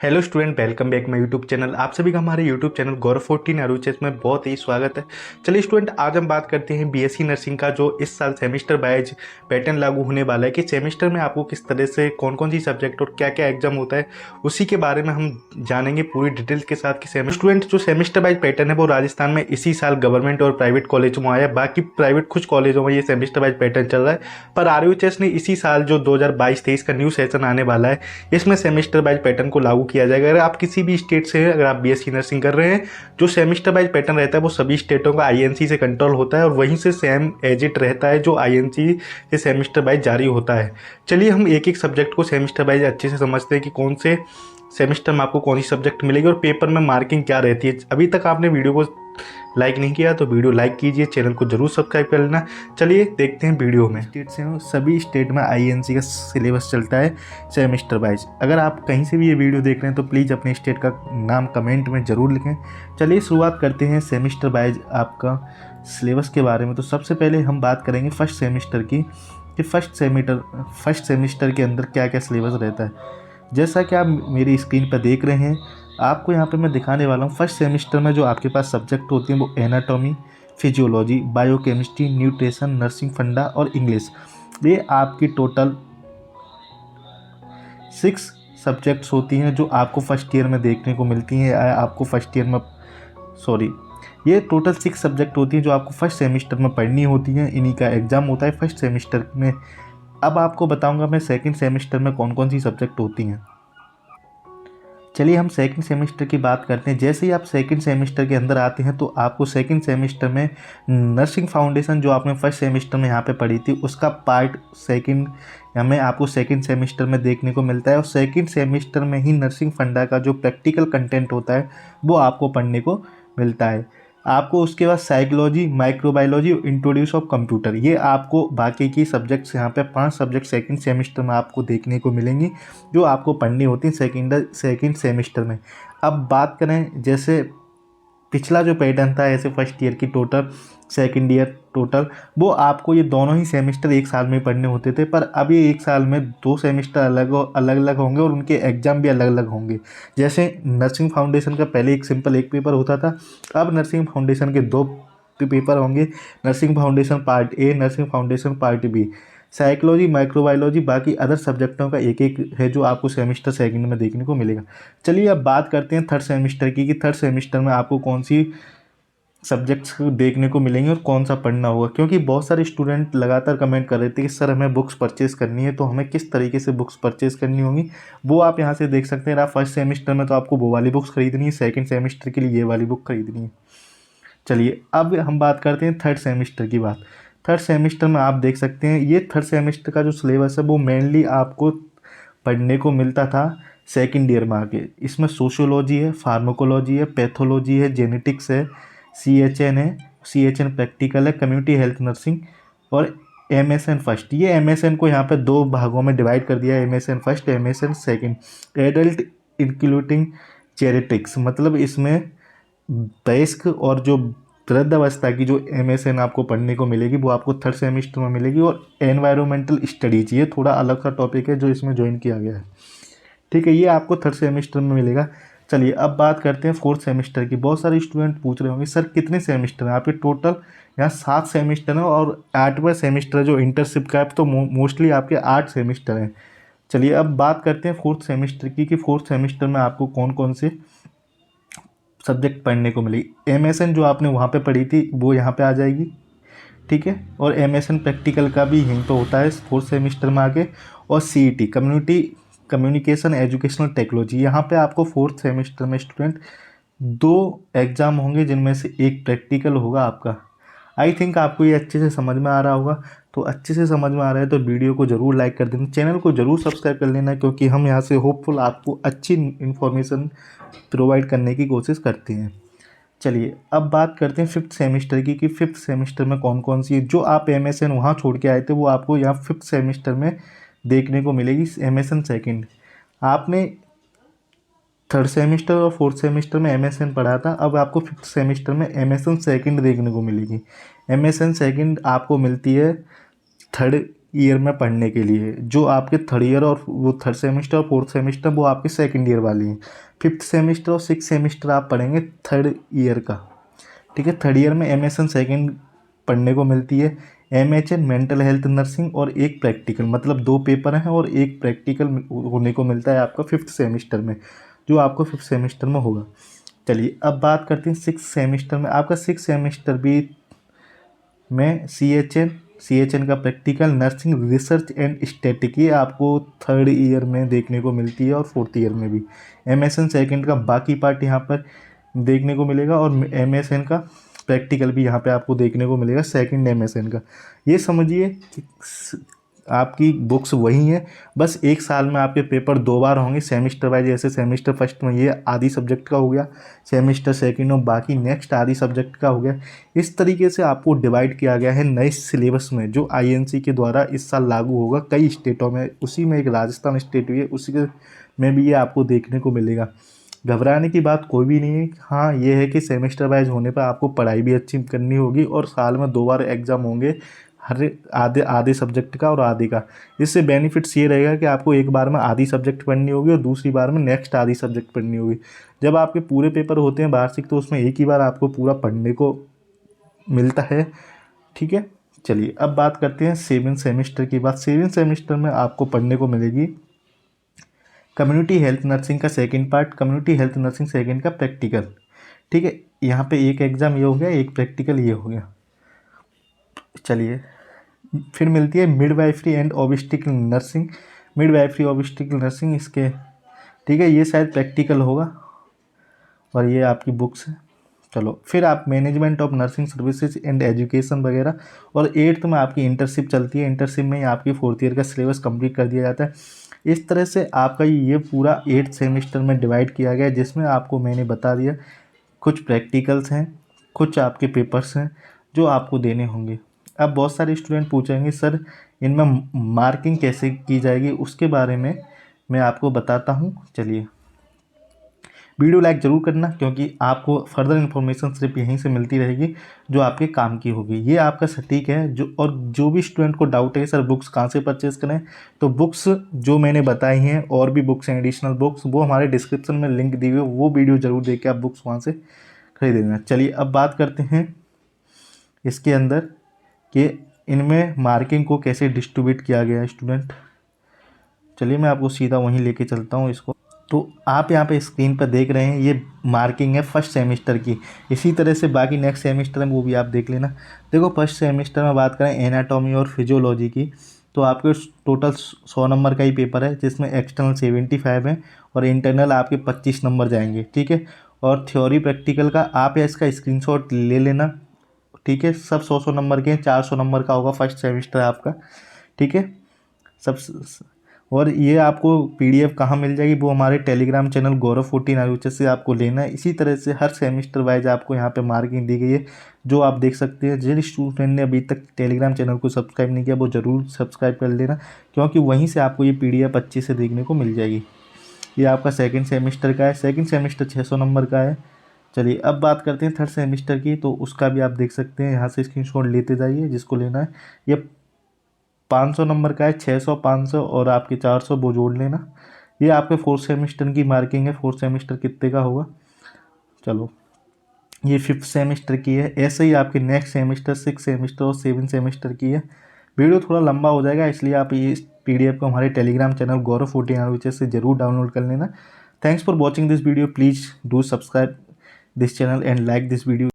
Hello student, welcome back my YouTube channel. आप सभी का हमारे यूट्यूब चैनल गौरव 14 आरुचेस में बहुत ही स्वागत है। चलिए स्टूडेंट, आज हम बात करते हैं बीएससी नर्सिंग का जो इस साल सेमेस्टर वाइज पैटर्न लागू होने वाला है कि सेमेस्टर में आपको किस तरह से कौन कौन सी सब्जेक्ट और क्या क्या एग्जाम होता है, उसी के बारे में हम जानेंगे पूरी डिटेल्स के साथ। कि स्टूडेंट जो सेमेस्टर वाइज पैटर्न है वो राजस्थान में इसी साल गवर्नमेंट और प्राइवेट कॉलेजों में आया, बाकी प्राइवेट कुछ कॉलेजों में ये सेमेस्टर वाइज पैटर्न चल रहा है। पर आरयूएचएस ने इसी साल जो 2022-23 का न्यू सेशन आने वाला है, इसमें सेमेस्टर वाइज पैटर्न को लागू किया जाएगा। अगर आप किसी भी स्टेट से हैं, अगर आप बीएससी नर्सिंग कर रहे हैं, जो सेमेस्टर वाइज पैटर्न रहता है वो सभी स्टेटों का आईएनसी से कंट्रोल होता है और वहीं से सेम एज इट रहता है जो आईएनसी से सेमेस्टर वाइज जारी होता है। चलिए हम एक एक सब्जेक्ट को सेमेस्टर वाइज अच्छे से समझते हैं कि कौन से सेमेस्टर में आपको कौन सी सब्जेक्ट मिलेगी और पेपर में मार्किंग क्या रहती है। अभी तक आपने वीडियो को लाइक नहीं किया तो वीडियो लाइक कीजिए, चैनल को जरूर सब्सक्राइब कर लेना। चलिए देखते हैं वीडियो में। स्टेट से हो, सभी स्टेट में आईएनसी का सिलेबस चलता है सेमेस्टर वाइज। अगर आप कहीं से भी ये वीडियो देख रहे हैं तो प्लीज़ अपने स्टेट का नाम कमेंट में ज़रूर लिखें। चलिए शुरुआत करते हैं सेमेस्टर वाइज आपका सिलेबस के बारे में। तो सबसे पहले हम बात करेंगे फर्स्ट सेमेस्टर की कि फर्स्ट सेमेस्टर के अंदर क्या क्या सिलेबस रहता है। जैसा कि आप मेरी स्क्रीन पर देख रहे हैं, आपको यहाँ पे मैं दिखाने वाला हूँ। फर्स्ट सेमेस्टर में जो आपके पास सब्जेक्ट होती हैं वो anatomy, physiology, biochemistry, nutrition, nursing फंडा और इंग्लिश। ये आपकी टोटल 6 सब्जेक्ट्स होती हैं जो आपको फर्स्ट ईयर में देखने को मिलती हैं। आपको फर्स्ट ईयर में ये टोटल 6 सब्जेक्ट होती हैं जो आपको फर्स्ट सेमेस्टर में पढ़नी होती हैं। इन्हीं का एग्ज़ाम होता है फर्स्ट सेमेस्टर में। अब आपको बताऊंगा मैं सेकंड सेमेस्टर में कौन कौन सी सब्जेक्ट होती हैं। चलिए हम सेकंड सेमेस्टर की बात करते हैं। जैसे ही आप सेकंड सेमेस्टर के अंदर आते हैं तो आपको सेकंड सेमेस्टर में नर्सिंग फाउंडेशन जो आपने फर्स्ट सेमेस्टर में यहाँ पे पढ़ी थी उसका पार्ट सेकंड हमें आपको सेकंड सेमेस्टर में देखने को मिलता है। और सेकंड सेमेस्टर में ही नर्सिंग फंडा का जो प्रैक्टिकल कंटेंट होता है वो आपको पढ़ने को मिलता है। आपको उसके बाद psychology, microbiology, introduce of computer, ये आपको बाकी की सब्जेक्ट्स यहाँ पे 5 सब्जेक्ट सेकंड सेमेस्टर में आपको देखने को मिलेंगी जो आपको पढ़नी होती हैं सेकंड सेमेस्टर में। अब बात करें जैसे पिछला जो पैटर्न था ऐसे फर्स्ट ईयर की टोटल, सेकंड ईयर टोटल, वो आपको ये दोनों ही सेमेस्टर एक साल में पढ़ने होते थे। पर अब ये एक साल में 2 सेमेस्टर अलग अलग होंगे और उनके एग्ज़ाम भी अलग अलग होंगे। जैसे नर्सिंग फाउंडेशन का पहले एक सिंपल एक पेपर होता था, अब नर्सिंग फाउंडेशन के 2 पेपर होंगे। Nursing foundation part A, nursing foundation part B. Psychology, microbiology, बाकी अदर सब्जेक्टों का एक एक है जो आपको सेमेस्टर सेकंड में देखने को मिलेगा। चलिए अब बात करते हैं थर्ड सेमेस्टर की कि थर्ड सेमेस्टर में आपको कौन सी सब्जेक्ट्स देखने को मिलेंगे और कौन सा पढ़ना होगा। क्योंकि बहुत सारे स्टूडेंट लगातार कमेंट कर रहे थे कि सर हमें बुक्स परचेज़ करनी है, तो हमें किस तरीके से बुक्स परचेज़ करनी होगी वो आप यहाँ से देख सकते हैं। आप फर्स्ट सेमेस्टर में तो आपको वो वाली बुक्स खरीदनी है, सेकंड सेमेस्टर के लिए ये वाली बुक खरीदनी है। चलिए अब हम बात करते हैं थर्ड सेमेस्टर की बात। थर्ड सेमेस्टर में आप देख सकते हैं ये थर्ड सेमेस्टर का जो सिलेबस है वो मेनली आपको पढ़ने को मिलता था सेकंड ईयर में आके। इसमें सोशियोलॉजी है, फार्माकोलॉजी है, पैथोलॉजी है, जेनेटिक्स है, CHN है, CHN प्रैक्टिकल है, कम्युनिटी हेल्थ नर्सिंग और MSN फर्स्ट। ये MSN को यहाँ पे 2 भागों में डिवाइड कर दिया है, MSN first, MSN second. Adult including genetics, मतलब इसमें वयस्क और जो वृद्धावस्था की जो MSN आपको पढ़ने को मिलेगी वो आपको थर्ड सेमेस्टर में मिलेगी। और एनवायरमेंटल स्टडीज, ये थोड़ा अलग सा टॉपिक है जो इसमें ज्वाइन किया गया है। ठीक है, ये आपको थर्ड सेमेस्टर में मिलेगा। चलिए अब बात करते हैं फोर्थ सेमेस्टर की। बहुत सारे स्टूडेंट पूछ रहे होंगे सर कितने सेमेस्टर हैं आपके। टोटल यहाँ 7 सेमेस्टर हैं और 8वां सेमेस्टर जो इंटर्नशिप का है तो मोस्टली आपके 8 सेमेस्टर हैं। चलिए अब बात करते हैं फोर्थ सेमेस्टर की कि फोर्थ सेमेस्टर में आपको कौन कौन से सब्जेक्ट पढ़ने को मिलेगी। MSN जो आपने वहाँ पे पढ़ी थी वो यहाँ पे आ जाएगी, ठीक है। और MSN प्रैक्टिकल का भी यहीं पे होता है फोर्थ सेमेस्टर में आके। और CET कम्युनिकेशन एजुकेशनल टेक्नोलॉजी, यहाँ पे आपको फोर्थ सेमेस्टर में स्टूडेंट 2 एग्ज़ाम होंगे जिनमें से एक प्रैक्टिकल होगा आपका। आई थिंक आपको ये अच्छे से समझ में आ रहा होगा। तो अच्छे से समझ में आ रहा है तो वीडियो को ज़रूर लाइक कर देना, चैनल को ज़रूर सब्सक्राइब कर लेना, क्योंकि हम यहाँ से होपफुल आपको अच्छी इन्फॉर्मेशन प्रोवाइड करने की कोशिश करते हैं। चलिए अब बात करते हैं फिफ्थ सेमेस्टर की कि फिफ्थ सेमेस्टर में कौन कौन सी जो आप MSN वहाँ छोड़ के आए थे वो आपको यहाँ फिफ्थ सेमेस्टर में देखने को मिलेगी। MSN सेकंड, आपने थर्ड सेमेस्टर और फोर्थ सेमेस्टर में MSN पढ़ा था, अब आपको फिफ्थ सेमेस्टर में MSN सेकंड देखने को मिलेगी। MSN सेकंड आपको मिलती है थर्ड ईयर में पढ़ने के लिए। जो आपके थर्ड ईयर और वो थर्ड सेमेस्टर और फोर्थ सेमेस्टर वो आपके सेकंड ईयर वाली हैं। फिफ्थ सेमेस्टर और सिक्स सेमेस्टर आप पढ़ेंगे थर्ड ईयर का, ठीक है। थर्ड ईयर में MSN सेकेंड पढ़ने को मिलती है, MHN मेंटल हेल्थ नर्सिंग और एक प्रैक्टिकल, मतलब 2 पेपर हैं और एक प्रैक्टिकल होने को मिलता है आपका फिफ्थ सेमेस्टर में, जो आपको फिफ्थ सेमेस्टर में होगा। चलिए अब बात करते हैं सिक्स सेमेस्टर में। आपका सिक्स सेमेस्टर भी में CHN का practical, nursing research and static, ये आपको थर्ड ईयर में देखने को मिलती है और फोर्थ ईयर में भी। MSN सेकेंड का बाकी पार्ट यहाँ पर देखने को मिलेगा और MSN का प्रैक्टिकल भी यहाँ पे आपको देखने को मिलेगा सेकंड MSN का। ये समझिए कि आपकी बुक्स वही हैं, बस एक साल में आपके पेपर 2 बार होंगे सेमेस्टर वाइज। जैसे सेमेस्टर फर्स्ट में ये आधी सब्जेक्ट का हो गया, सेमेस्टर सेकंड में बाकी नेक्स्ट आधी सब्जेक्ट का हो गया। इस तरीके से आपको डिवाइड किया गया है नए सिलेबस में, जो INC के द्वारा इस साल लागू होगा कई स्टेटों में। उसी में एक राजस्थान स्टेट भी है, उसी में भी ये आपको देखने को मिलेगा। घबराने की बात कोई भी नहीं है। हाँ ये है कि सेमेस्टर वाइज होने पर आपको पढ़ाई भी अच्छी करनी होगी और साल में 2 बार एग्ज़ाम होंगे, हर आधे सब्जेक्ट का और आधे का। इससे बेनिफिट्स ये रहेगा कि आपको एक बार में आधी सब्जेक्ट पढ़नी होगी और दूसरी बार में नेक्स्ट आधी सब्जेक्ट पढ़नी होगी। जब आपके पूरे पेपर होते हैं वार्षिक, तो उसमें एक ही बार आपको पूरा पढ़ने को मिलता है, ठीक है। चलिए अब बात करते हैं सेवन सेमेस्टर की बात। सेवन सेमेस्टर में आपको पढ़ने को मिलेगी कम्युनिटी हेल्थ नर्सिंग का second part, community health nursing second का प्रैक्टिकल, ठीक है। यहाँ पे एक एग्ज़ाम ये हो गया, एक प्रैक्टिकल ये हो गया। चलिए फिर मिलती है midwifery and obstetrical nursing, midwifery obstetrical nursing इसके, ठीक है, ये शायद प्रैक्टिकल होगा और ये आपकी बुक्स है। चलो फिर आप management of nursing services and education वगैरह, और 8th में आपकी इंटर्नशिप चलती है। इंटर्नशिप में ही आपकी फोर्थ ईयर का सिलेबस कंप्लीट कर दिया जाता है। इस तरह से आपका ये पूरा 8th सेमेस्टर में डिवाइड किया गया है, जिसमें आपको मैंने बता दिया कुछ प्रैक्टिकल्स हैं, कुछ आपके पेपर्स हैं जो आपको देने होंगे। अब बहुत सारे स्टूडेंट पूछेंगे सर इनमें मार्किंग कैसे की जाएगी, उसके बारे में मैं आपको बताता हूँ। चलिए वीडियो लाइक ज़रूर करना, क्योंकि आपको फर्दर इन्फॉर्मेशन सिर्फ यहीं से मिलती रहेगी जो आपके काम की होगी। ये आपका सटीक है। जो भी स्टूडेंट को डाउट है सर बुक्स कहाँ से परचेज़ करें, तो बुक्स जो मैंने बताई हैं और भी बुक्स हैं एडिशनल बुक्स, वो हमारे डिस्क्रिप्शन में लिंक दी हुई है, वो वीडियो ज़रूर देख के आप बुक्स वहाँ से खरीद लेना। चलिए अब बात करते हैं इसके अंदर कि इनमें मार्किंग को कैसे डिस्ट्रीब्यूट किया गया है स्टूडेंट। चलिए मैं आपको सीधा वहीं लेके चलता हूँ इसको। तो आप यहाँ पे स्क्रीन पर देख रहे हैं ये मार्किंग है फर्स्ट सेमेस्टर की। इसी तरह से बाकी नेक्स्ट सेमेस्टर में वो भी आप देख लेना। देखो फर्स्ट सेमेस्टर में बात करें एनाटॉमी और फिजियोलॉजी की, तो आपके टोटल 100 नंबर का ही पेपर है, जिसमें एक्सटर्नल 75 है और इंटरनल आपके 25 नंबर जाएंगे, ठीक है। और थ्योरी प्रैक्टिकल का आप या इसका स्क्रीनशॉट ले लेना, ठीक है। सब 100 नंबर के हैं, 400 नंबर का होगा फर्स्ट सेमेस्टर आपका, ठीक है। सब और ये आपको PDF कहाँ मिल जाएगी, वो हमारे टेलीग्राम चैनल गौरव 14 RUHS से आपको लेना है। इसी तरह से हर सेमेस्टर वाइज आपको यहाँ पे मार्किंग दी गई है, जो आप देख सकते हैं। जिन स्टूडेंट ने अभी तक टेलीग्राम चैनल को सब्सक्राइब नहीं किया वो ज़रूर सब्सक्राइब कर लेना, क्योंकि वहीं से आपको ये PDF अच्छे से देखने को मिल जाएगी। ये आपका सेकेंड सेमेस्टर का है, सेकेंड सेमेस्टर 600 नंबर का है। चलिए अब बात करते हैं थर्ड सेमेस्टर की, तो उसका भी आप देख सकते हैं, यहाँ से स्क्रीनशॉट लेते जाइए जिसको लेना है। ये 500 नंबर का है, 600, 500 और आपके 400 वो जोड़ लेना। ये आपके फोर्थ सेमेस्टर की मार्किंग है, फोर्थ सेमेस्टर कितने का होगा। चलो ये फिफ्थ सेमेस्टर की है। ऐसे ही आपके नेक्स्ट सेमेस्टर, सिक्स सेमेस्टर और सेवन सेमेस्टर की है। वीडियो थोड़ा लंबा हो जाएगा, इसलिए आप ये PDF को हमारे टेलीग्राम चैनल गौरव 14 RUHS से ज़रूर डाउनलोड कर लेना। Thanks for watching this video, please do subscribe this channel and like this video.